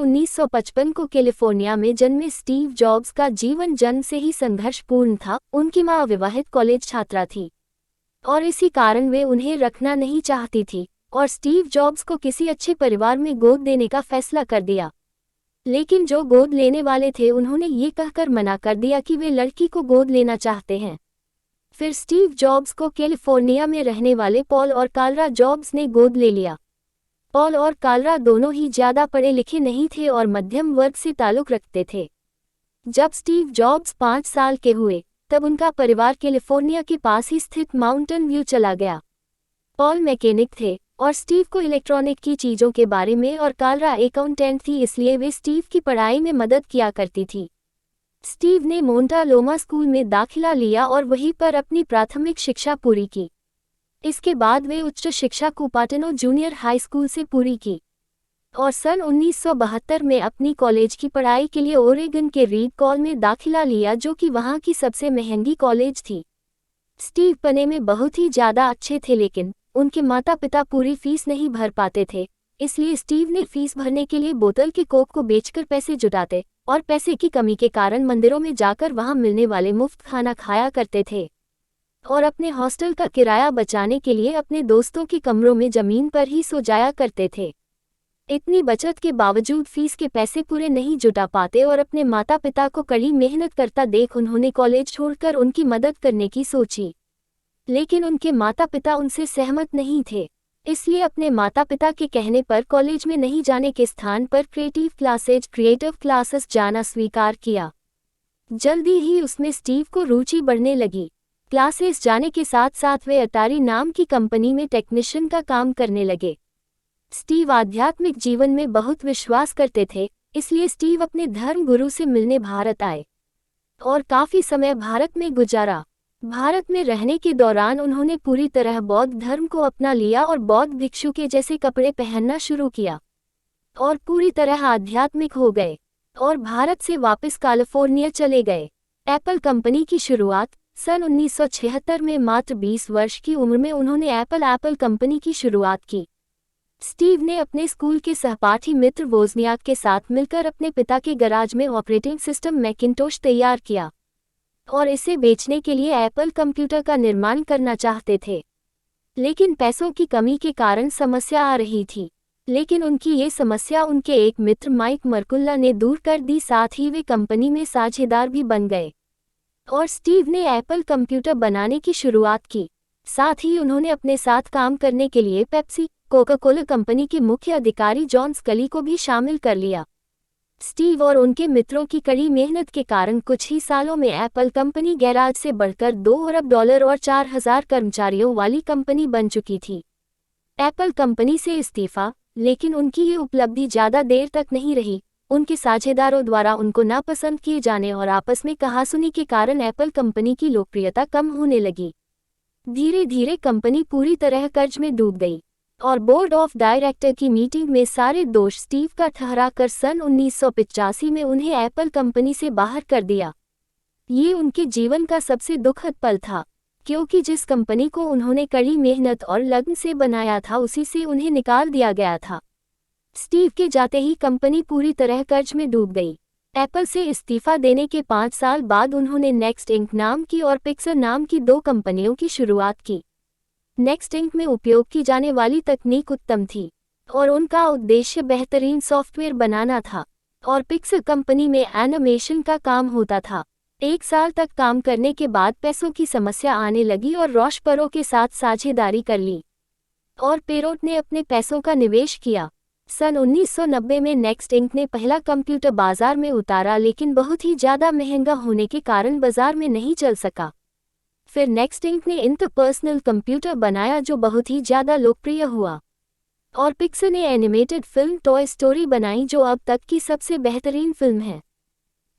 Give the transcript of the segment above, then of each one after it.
1955 को कैलिफोर्निया में जन्मे स्टीव जॉब्स का जीवन जन्म से ही संघर्षपूर्ण था। उनकी मां अविवाहित कॉलेज छात्रा थी और इसी कारण वे उन्हें रखना नहीं चाहती थी और स्टीव जॉब्स को किसी अच्छे परिवार में गोद देने का फैसला कर दिया। लेकिन जो गोद लेने वाले थे उन्होंने ये कहकर मना कर दिया कि वे लड़की को गोद लेना चाहते हैं। फिर स्टीव जॉब्स को कैलिफोर्निया में रहने वाले पॉल और कार्ला जॉब्स ने गोद ले लिया। पॉल और कार्ला दोनों ही ज़्यादा पढ़े लिखे नहीं थे और मध्यम वर्ग से ताल्लुक़ रखते थे। जब स्टीव जॉब्स 5 साल के हुए तब उनका परिवार कैलिफोर्निया के पास ही स्थित माउंटेन व्यू चला गया। पॉल मैकेनिक थे और स्टीव को इलेक्ट्रॉनिक की चीज़ों के बारे में और कार्ला अकाउंटेंट थी, इसलिए वे स्टीव की पढ़ाई में मदद किया करती थी। स्टीव ने मोंटा लोमा स्कूल में दाखिला लिया और वहीं पर अपनी प्राथमिक शिक्षा पूरी की। इसके बाद वे उच्च शिक्षा कुपाटिनो जूनियर हाई स्कूल से पूरी की और सन 1972 में अपनी कॉलेज की पढ़ाई के लिए ओरेगन के रीड कॉल में दाखिला लिया, जो कि वहाँ की सबसे महंगी कॉलेज थी। स्टीव पढ़ने में बहुत ही ज़्यादा अच्छे थे, लेकिन उनके माता पिता पूरी फीस नहीं भर पाते थे, इसलिए स्टीव ने फीस भरने के लिए बोतल के कोक को बेचकर पैसे जुटाते और पैसे की कमी के कारण मंदिरों में जाकर वहां मिलने वाले मुफ्त खाना खाया करते थे और अपने हॉस्टल का किराया बचाने के लिए अपने दोस्तों के कमरों में ज़मीन पर ही सो जाया करते थे। इतनी बचत के बावजूद फीस के पैसे पूरे नहीं जुटा पाते और अपने माता पिता को कड़ी मेहनत करता देख उन्होंने कॉलेज छोड़कर उनकी मदद करने की सोची, लेकिन उनके माता पिता उनसे सहमत नहीं थे। इसलिए अपने माता पिता के कहने पर कॉलेज में नहीं जाने के स्थान पर क्रिएटिव क्लासेस जाना स्वीकार किया। जल्दी ही उसमें स्टीव को रुचि बढ़ने लगी। क्लासेस जाने के साथ साथ वे अटारी नाम की कंपनी में टेक्नीशियन का काम करने लगे। स्टीव आध्यात्मिक जीवन में बहुत विश्वास करते थे, इसलिए स्टीव अपने धर्म गुरु से मिलने भारत आए और काफ़ी समय भारत में गुजारा। भारत में रहने के दौरान उन्होंने पूरी तरह बौद्ध धर्म को अपना लिया और बौद्ध भिक्षु के जैसे कपड़े पहनना शुरू किया और पूरी तरह आध्यात्मिक हो गए और भारत से वापस कैलिफोर्निया चले गए। एप्पल कंपनी की शुरुआत सन 1976 में मात्र 20 वर्ष की उम्र में उन्होंने एप्पल कंपनी की शुरुआत की। स्टीव ने अपने स्कूल के सहपाठी मित्र वोज़नियाक के साथ मिलकर अपने पिता के गराज में ऑपरेटिंग सिस्टम मैकिन्टोश तैयार किया और इसे बेचने के लिए एप्पल कंप्यूटर का निर्माण करना चाहते थे, लेकिन पैसों की कमी के कारण समस्या आ रही थी। लेकिन उनकी ये समस्या उनके एक मित्र माइक मर्कुल्ला ने दूर कर दी, साथ ही वे कंपनी में साझेदार भी बन गए और स्टीव ने एप्पल कंप्यूटर बनाने की शुरुआत की। साथ ही उन्होंने अपने साथ काम करने के लिए पेप्सी, कोका कोला कंपनी के मुख्य अधिकारी जॉन स्कली को भी शामिल कर लिया। स्टीव और उनके मित्रों की कड़ी मेहनत के कारण कुछ ही सालों में एप्पल कंपनी गैराज से बढ़कर $2 अरब और 4,000 कर्मचारियों वाली कंपनी बन चुकी थी। एप्पल कंपनी से इस्तीफा, लेकिन उनकी ये उपलब्धि ज़्यादा देर तक नहीं रही। उनके साझेदारों द्वारा उनको नापसंद किए जाने और आपस में कहासुनी के कारण एप्पल कंपनी की लोकप्रियता कम होने लगी। धीरे धीरे कंपनी पूरी तरह कर्ज में डूब गई और बोर्ड ऑफ डायरेक्टर की मीटिंग में सारे दोष स्टीव का ठहराकर सन 1985 में उन्हें एप्पल कंपनी से बाहर कर दिया। ये उनके जीवन का सबसे दुखद पल था, क्योंकि जिस कंपनी को उन्होंने कड़ी मेहनत और लगन से बनाया था उसी से उन्हें निकाल दिया गया था। स्टीव के जाते ही कंपनी पूरी तरह कर्ज में डूब गई। एप्पल से इस्तीफा देने के 5 साल बाद उन्होंने नेक्स्ट इंक नाम की और पिक्सर नाम की 2 कंपनियों की शुरुआत की। नेक्स्ट इंक में उपयोग की जाने वाली तकनीक उत्तम थी और उनका उद्देश्य बेहतरीन सॉफ्टवेयर बनाना था और पिक्सर कंपनी में एनिमेशन का काम होता था। 1 साल तक काम करने के बाद पैसों की समस्या आने लगी और रॉश परो के साथ साझेदारी कर ली और पेरोट ने अपने पैसों का निवेश किया। सन 1990 में नेक्स्ट इंक ने पहला कंप्यूटर बाजार में उतारा, लेकिन बहुत ही ज़्यादा महंगा होने के कारण बाजार में नहीं चल सका। फिर नेक्स्ट इंक ने इंटरपर्सनल कंप्यूटर बनाया जो बहुत ही ज़्यादा लोकप्रिय हुआ और पिक्सर ने एनिमेटेड फिल्म टॉय स्टोरी बनाई जो अब तक की सबसे बेहतरीन फिल्म है।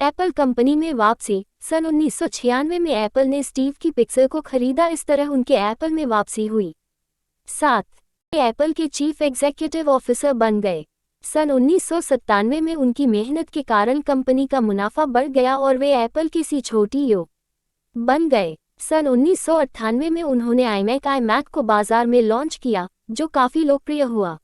एप्पल कंपनी में वापसी सन 1996 में एप्पल ने स्टीव की पिक्सर को खरीदा, इस तरह उनके एप्पल में वापसी हुई। 7 एप्पल के चीफ एग्जीक्यूटिव ऑफिसर बन गए। सन 1997 में उनकी मेहनत के कारण कंपनी का मुनाफा बढ़ गया और वे एप्पल के सीईओ बन गए। सन 1998 में उन्होंने iMac को बाजार में लॉन्च किया, जो काफ़ी लोकप्रिय हुआ।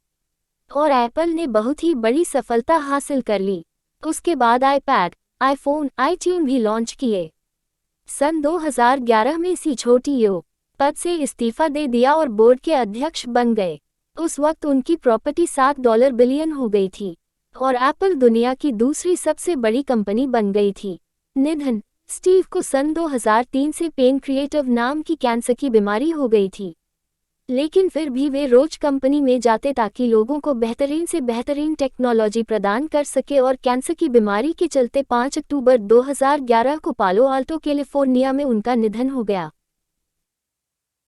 और एप्पल ने बहुत ही बड़ी सफलता हासिल कर ली। उसके बाद आईपैड, आईफोन, आईट्यून भी लॉन्च किए। सन 2011 में सी छोटी पद से इस्तीफा दे दिया और बोर्ड के अध्यक्ष बन गए। उस वक्त उनकी प्रॉपर्टी $7 बिलियन हो गई थी और एप्पल दुनिया की दूसरी सबसे बड़ी कंपनी बन गई थी। निधन, स्टीव को सन 2003 से पेनक्रिएटिव नाम की कैंसर की बीमारी हो गई थी, लेकिन फिर भी वे रोज कंपनी में जाते ताकि लोगों को बेहतरीन से बेहतरीन टेक्नोलॉजी प्रदान कर सके और कैंसर की बीमारी के चलते 5 अक्टूबर 2011 को पालो आल्टो कैलिफोर्निया में उनका निधन हो गया।